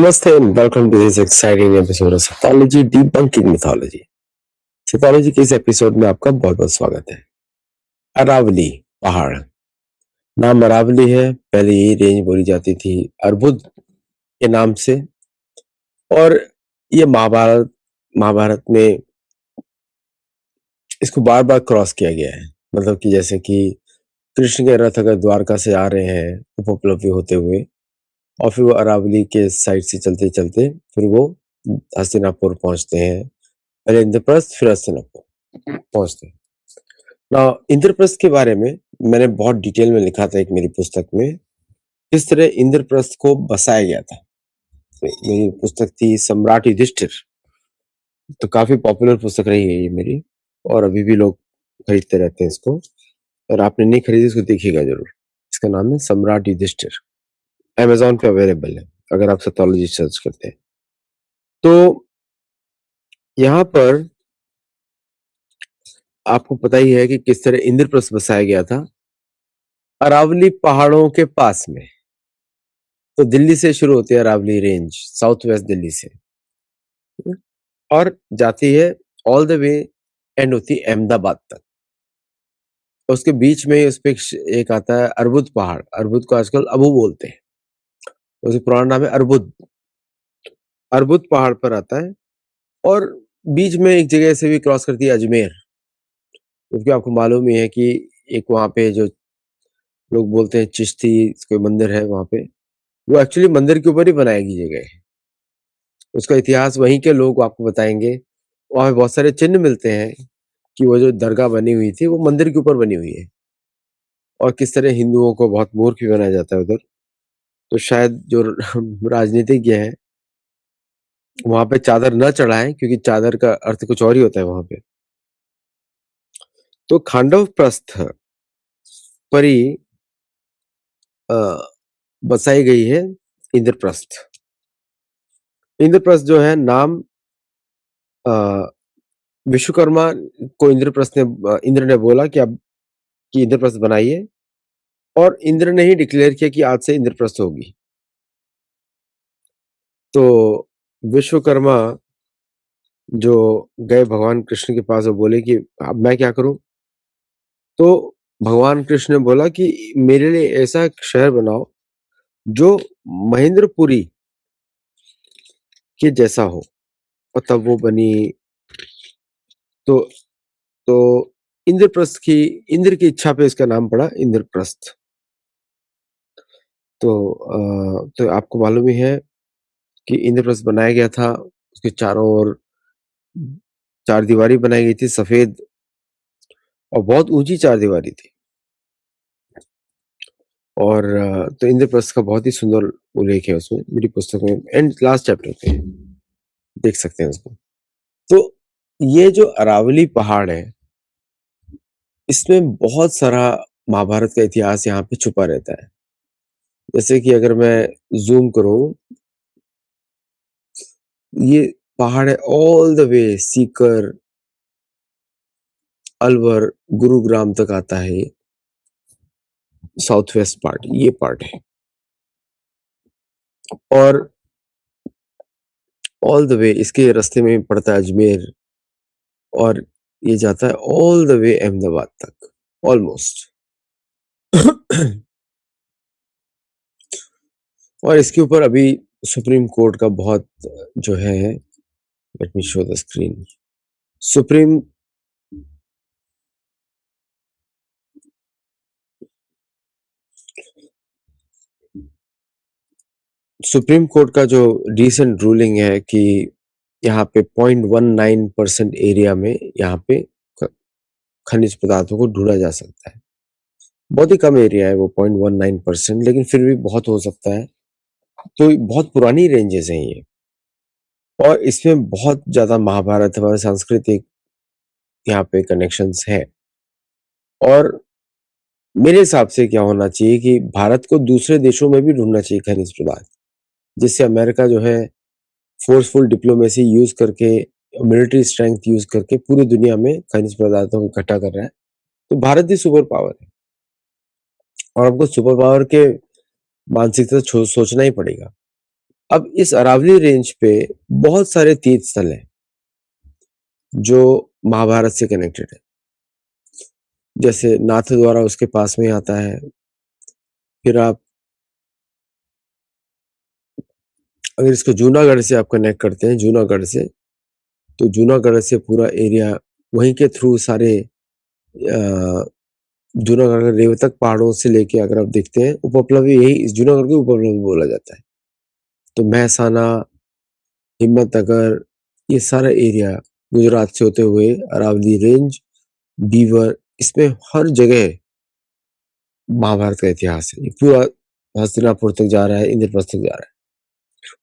Namaste and welcome to this exciting episode of Psychology Debunking Mythology. Psychology के इस episode में आपका बहुत बहुत स्वागत है। अरावली पहाड़, नाम अरावली है, पहले ये रेंज बोली जाती थी अर्बुद के नाम से, और ये महाभारत में इसको बार बार क्रॉस किया गया है। मतलब कि जैसे कि कृष्ण के रथ अगर द्वारका से आ रहे हैं उपप्लव्य होते हुए, और फिर वो अरावली के साइड से चलते चलते फिर वो हस्तिनापुर पहुंचते हैं, पहले इंद्रप्रस्थ फिर हस्तिनापुर पहुंचते हैं। ना इंद्रप्रस्थ के बारे में मैंने बहुत डिटेल में लिखा था एक मेरी पुस्तक में, किस तरह इंद्रप्रस्थ को बसाया गया था। मेरी पुस्तक थी सम्राट युधिष्ठिर, तो काफी पॉपुलर पुस्तक रही है ये मेरी, और अभी भी लोग खरीदते रहते हैं इसको। और आपने नहीं खरीदी इसको देखिएगा जरूर। इसका नाम है सम्राट युधिष्ठिर, अमेजोन पे अवेलेबल है अगर आप सैथोलॉजी सर्च करते हैं। तो यहाँ पर आपको पता ही है कि किस तरह इंद्रप्रस्थ बसाया गया था अरावली पहाड़ों के पास में। तो दिल्ली से शुरू होती है Aravalli range, south west Delhi से, और जाती है ऑल द वे, एंड होती है अहमदाबाद तक। उसके बीच में उस पे एक आता है अर्बुद पहाड़। अर्बुद को आजकल अबू बोलते हैं, उसका पुराना नाम है अर्बुद। अर्बुद पहाड़ पर आता है, और बीच में एक जगह से भी क्रॉस करती है अजमेर, क्योंकि आपको मालूम ही है कि एक वहाँ पे जो लोग बोलते हैं चिश्ती कोई मंदिर है वहाँ पे, वो एक्चुअली मंदिर के ऊपर ही बनाई गई जगह है। उसका इतिहास वहीं के लोग आपको बताएंगे। वहाँ पे बहुत सारे चिन्ह मिलते हैं कि वो जो दरगाह बनी हुई थी वो मंदिर के ऊपर बनी हुई है, और किस तरह हिंदुओं को बहुत मूर्ख भी बनाया जाता है उधर। तो शायद जो राजनीतिज्ञ हैं वहां पे चादर न चढ़ाएं, क्योंकि चादर का अर्थ कुछ और ही होता है वहां पे। तो खांडव प्रस्थ पर ही बसाई गई है इंद्रप्रस्थ। इंद्रप्रस्थ जो है नाम विश्वकर्मा को इंद्र ने बोला कि अब कि इंद्रप्रस्थ बनाइए, और इंद्र ने ही डिक्लेयर किया कि आज से इंद्रप्रस्थ होगी। तो विश्वकर्मा जो गए भगवान कृष्ण के पास और बोले कि अब मैं क्या करूं। तो भगवान कृष्ण ने बोला कि मेरे लिए ऐसा एक शहर बनाओ जो महेंद्रपुरी के जैसा हो, और तब वो बनी। तो तो इंद्र की इच्छा पे इसका नाम पड़ा इंद्रप्रस्थ। तो आपको मालूम ही है कि इंद्रप्रस्थ बनाया गया था, उसके चारों ओर चारदीवारी बनाई गई थी सफेद, और बहुत ऊंची चारदीवारी थी। और तो इंद्रप्रस्थ का बहुत ही सुंदर उल्लेख है उसमें, मेरी पुस्तक में एंड लास्ट चैप्टर पे देख सकते हैं उसको। तो ये जो अरावली पहाड़ है, इसमें बहुत सारा महाभारत का इतिहास यहाँ पे छुपा रहता है। जैसे कि अगर मैं जूम करूं, ये पहाड़ है all the way Sikar, Alwar, Gurugram तक आता है। साउथ वेस्ट पार्ट ये पार्ट है, और ऑल द वे इसके रास्ते में पड़ता है अजमेर, और ये जाता है ऑल द वे अहमदाबाद तक ऑलमोस्ट। और इसके ऊपर अभी सुप्रीम कोर्ट का बहुत जो है, let me show the screen. Supreme court का जो रिसेंट रूलिंग है कि यहाँ पे 0.19% एरिया में यहाँ पे खनिज पदार्थों को ढूंढा जा सकता है। बहुत ही कम एरिया है वो 0.19%, लेकिन फिर भी बहुत हो सकता है। तो बहुत पुरानी रेंजेस हैं ये, और इसमें बहुत ज्यादा महाभारत, हमारे सांस्कृतिक यहाँ पे कनेक्शंस है। और मेरे हिसाब से क्या होना चाहिए कि भारत को दूसरे देशों में भी ढूंढना चाहिए खनिज पदार्थ, जिससे अमेरिका जो है फोर्सफुल डिप्लोमेसी यूज करके, मिलिट्री स्ट्रेंथ यूज करके पूरी दुनिया में खनिज पदार्थों को इकट्ठा कर रहा है। तो भारत भी सुपर पावर है, और हमको सुपर पावर के मानसिकता सोचना ही पड़ेगा। अब इस अरावली रेंज पे बहुत सारे तीर्थ स्थल हैं जो महाभारत से कनेक्टेड है। जैसे नाथद्वारा उसके पास में आता है। फिर आप अगर इसको जूनागढ़ से आप कनेक्ट करते हैं, जूनागढ़ से, तो जूनागढ़ से पूरा एरिया वहीं के थ्रू सारे जूनागढ़ के रेवतक पहाड़ों से लेके अगर आप देखते हैं, उपप्लव्य यही इस जूनागढ़ को उपप्लव्य बोला जाता है। तो महसाना, हिम्मतनगर, ये सारा एरिया गुजरात से होते हुए अरावली रेंज, बीवर, इसमें हर जगह महाभारत का इतिहास है। ये पूरा हस्तिनापुर तक जा रहा है, इंद्रप्रस्थ तक जा रहा है।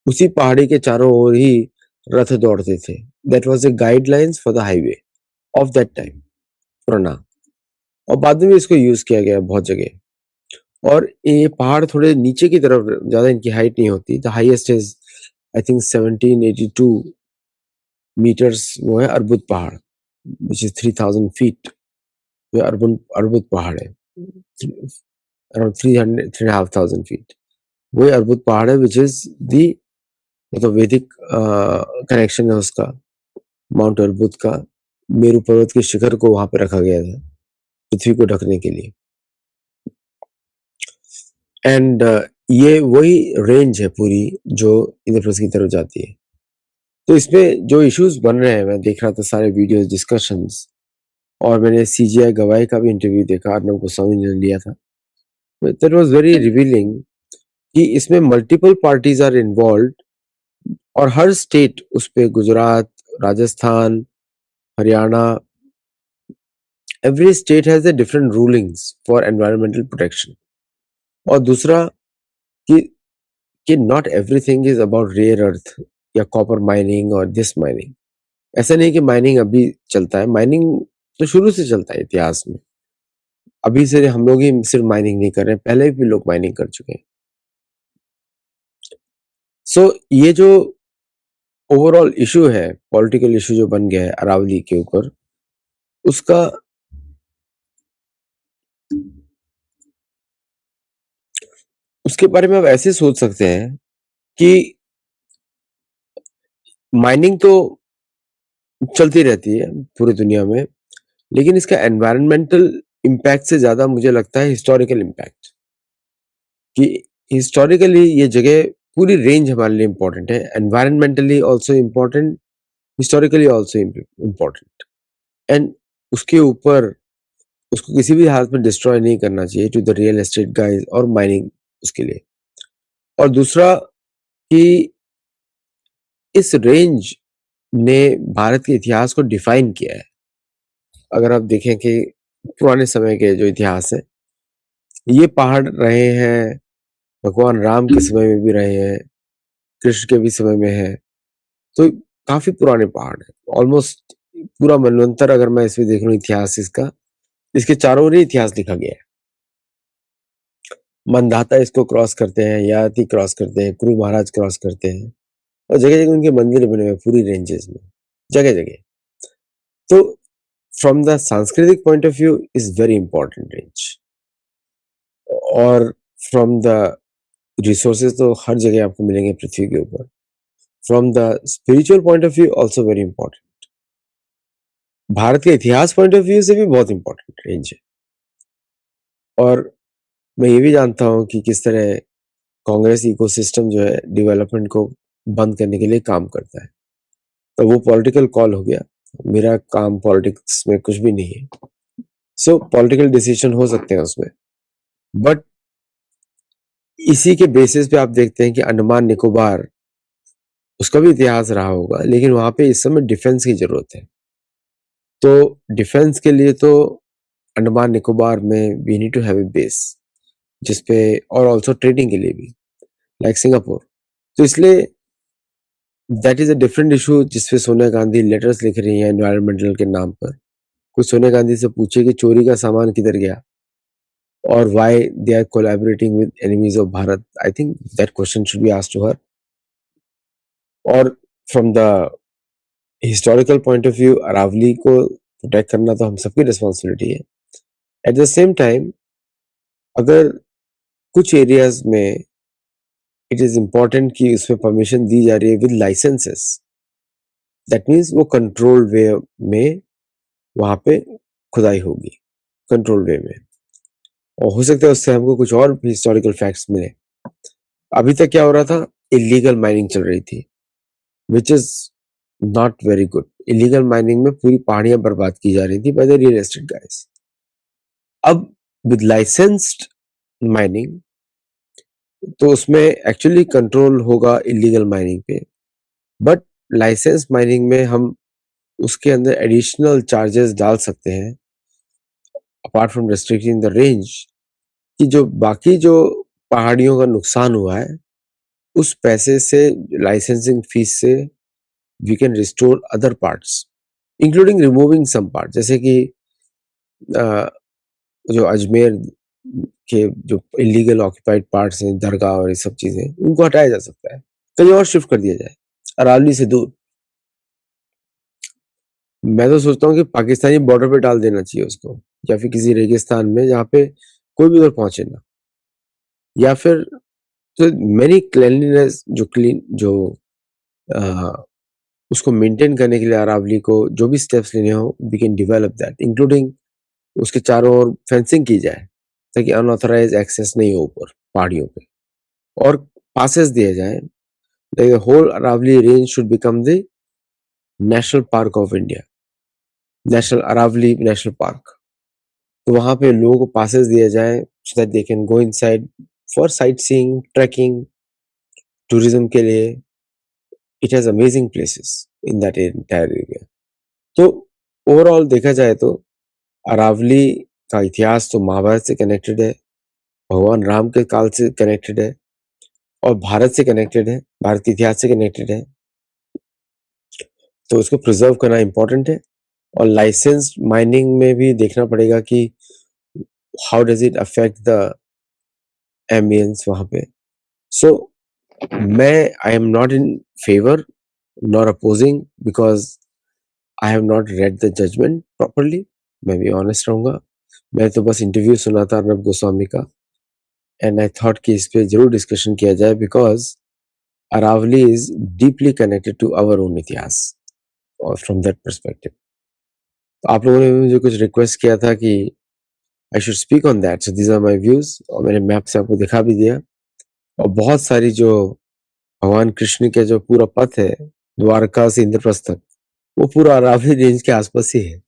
उसी पहाड़ी के चारों ओर ही रथ दौड़ते थे। That was the guidelines for the highway of that time, पुराना। और बाद में भी इसको यूज किया गया बहुत जगह। और ये पहाड़ थोड़े नीचे की तरफ, ज्यादा इनकी हाइट नहीं होती। The highest is I think 1782 meters, वो है अर्बुद पहाड़, विच इज 3000 फीट। ये अर्बुद पहाड़ है, अराउंड 300 3,500 फीट। वही अर्बुद पहाड़ है, विच इज दी, मतलब वैदिक कनेक्शन है उसका, माउंट अर्बुद का। मेरू पर्वत के शिखर को वहां पे रखा गया था पृथ्वी को ढकने के लिए। एंड ये वही रेंज है पूरी जो इंद्रप्रस्थ की तरफ जाती है। तो इसमें जो इश्यूज बन रहे हैं, मैं देख रहा था सारे वीडियोस, डिस्कशंस, और मैंने सीजीआई गवाही का भी इंटरव्यू देखा, अर्नब गोस्वामी ने लिया था। दैट वाज वेरी रिवीलिंग कि इसमें मल्टीपल पार्टीज आर इन्वॉल्व, और हर स्टेट उस पे, Gujarat, Rajasthan, Haryana, every state has a different rulings for environmental protection. और दूसरा कि not everything is about rare earth या कॉपर माइनिंग और दिस माइनिंग। ऐसा नहीं कि माइनिंग अभी चलता है, माइनिंग तो शुरू से चलता है इतिहास में। अभी से हम लोग ही सिर्फ माइनिंग नहीं कर रहे हैं, पहले भी लोग माइनिंग कर चुके हैं। सो ये जो ओवरऑल इशू है, पॉलिटिकल इशू जो बन गया है अरावली के ऊपर, उसका उसके बारे में आप ऐसे सोच सकते हैं कि माइनिंग तो चलती रहती है पूरी दुनिया में, लेकिन इसका एनवायरमेंटल इम्पैक्ट से ज्यादा मुझे लगता है हिस्टोरिकल इम्पैक्ट। कि हिस्टोरिकली ये जगह, पूरी रेंज हमारे लिए इम्पोर्टेंट है, environmentally also important, historically also important. And उसके ऊपर उसको किसी भी हालत में डिस्ट्रॉय नहीं करना चाहिए to the real estate guys और माइनिंग उसके लिए। और दूसरा कि इस रेंज ने भारत के इतिहास को डिफाइन किया है। अगर आप देखें कि पुराने समय के जो इतिहास है, ये पहाड़ रहे हैं, भगवान राम के समय में भी रहे हैं, कृष्ण के भी समय में है। तो काफी पुराने पहाड़ है, ऑलमोस्ट पूरा मनवंतर अगर मैं इसमें देख लूं इतिहास इसका, इसके चारों ओर ही इतिहास लिखा गया है। मनदाता इसको क्रॉस करते हैं, याती क्रॉस करते हैं, कुरु महाराज क्रॉस करते हैं, और जगह जगह उनके मंदिर बने हुए पूरी रेंजेस में, जगह जगह। तो फ्रॉम द सांस्कृतिक point of view is very important range. और फ्रॉम द रिसोर्सेज तो हर जगह आपको मिलेंगे पृथ्वी के ऊपर। From the spiritual point of view also very important. Bharat के इतिहास पॉइंट ऑफ व्यू से भी बहुत इंपॉर्टेंट रेंज है। और मैं ये भी जानता हूँ कि किस तरह कांग्रेस इकोसिस्टम जो है डेवलपमेंट को बंद करने के लिए काम करता है। तो वो पॉलिटिकल कॉल हो गया, मेरा काम पॉलिटिक्स में कुछ भी नहीं है। सो पॉलिटिकल डिसीजन हो सकते हैं उसमें, बट इसी के बेसिस पे आप देखते हैं कि अंडमान निकोबार, उसका भी इतिहास रहा होगा, लेकिन वहां पे इस समय डिफेंस की जरूरत है। तो डिफेंस के लिए तो अंडमान निकोबार में we need to have a base जिसपे, और ऑल्सो ट्रेडिंग के लिए भी, लाइक सिंगापुर। तो इसलिए that is a different issue जिसपे सोनिया गांधी लेटर्स लिख रही है एनवायरमेंटल के नाम पर। कुछ सोनिया गांधी से पूछे कि चोरी का सामान किधर गया, और why they are collaborating with enemies of Bharat. I think that question should be asked to her. और from the historical point of view Aravalli को प्रोटेक्ट करना तो हम सबकी रिस्पॉन्सिबिलिटी है। एट द सेम टाइम अगर कुछ एरियाज में इट इज इम्पोर्टेंट कि उसमें परमिशन दी जा रही है विद लाइसेंसेस। दैट मीन्स वो कंट्रोल्ड वे में वहां पे खुदाई होगी, कंट्रोल वे में, और हो सकता है उससे हमको कुछ और हिस्टोरिकल फैक्ट्स मिले। अभी तक क्या हो रहा था, इलीगल माइनिंग चल रही थी, which is not very good. Illegal mining में पूरी पहाड़ियां बर्बाद की जा रही थी by the real estate guys. अब विद लाइसेंस्ड माइनिंग तो उसमें एक्चुअली कंट्रोल होगा इलीगल माइनिंग पे, बट लाइसेंस माइनिंग में हम उसके अंदर एडिशनल चार्जेस डाल सकते हैं apart from restricting the range, कि जो बाकी जो पहाड़ियों का नुकसान हुआ है उस पैसे से, लाइसेंसिंग फीस से, we can restore other parts including removing some part, जैसे कि जो अजमेर के जो इलीगल ऑक्यूपाइड पार्ट्स हैं, दरगाह और ये सब चीजें, उनको हटाया जा सकता है, कहीं और शिफ्ट कर दिया जाए अरावली से दूर। मैं तो सोचता हूँ कि पाकिस्तानी बॉर्डर पे डाल देना चाहिए उसको, या फिर किसी रेगिस्तान में जहाँ पे कोई भी उधर पहुंचे ना, या फिर तो मेनी क्लीनलीनेस जो क्लीन जो आ, उसको मेंटेन करने के लिए अरावली को जो भी स्टेप्स लेने हो, we can develop that, including उसके चारों ओर फेंसिंग की जाए ताकि अनऑथराइज एक्सेस नहीं हो ऊपर पहाड़ियों पे, और पासेस दिए जाए। The whole Aravalli range should become the national park of India, national Aravalli national park. तो वहां पे लोगों को पासेस दिए जाए so that they can go inside for sightseeing, trekking, tourism के लिए। It has amazing places in that entire area. तो ओवरऑल देखा जाए तो अरावली का इतिहास तो महाभारत से कनेक्टेड है, भगवान राम के काल से कनेक्टेड है, और भारत से कनेक्टेड है, भारत के इतिहास से कनेक्टेड है। तो उसको प्रिजर्व करना इंपॉर्टेंट है, और लाइसेंस माइनिंग में भी देखना पड़ेगा कि how does it affect the ambience वहां पे। सो मैं I am not in favour nor opposing, because I have not read the judgment properly. मैं भी ऑनेस्ट रहूंगा, मैं तो बस इंटरव्यू सुना था अर्नब गोस्वामी का, एंड आई थॉट कि इस पे जरूर डिस्कशन किया जाए, because Aravalli is deeply connected to our own इतिहास, और फ्रॉम दैट परस्पेक्टिव तो आप लोगों ने मुझे कुछ रिक्वेस्ट किया था कि I should speak on that, so these are my views, और मैंने मैप से आपको दिखा भी दिया। और बहुत सारी जो भगवान कृष्ण के जो पूरा पथ है द्वारका से इंद्रप्रस्थ तक, वो पूरा अरावली रेंज के आसपास ही है।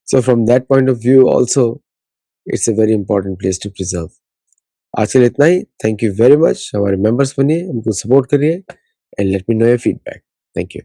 So from that point of view also it's a very important place to preserve. आज के लिए इतना ही। Thank you very much. हमारे मेंबर्स बनिए, हमको सपोर्ट करिए, and let me know your feedback. Thank you.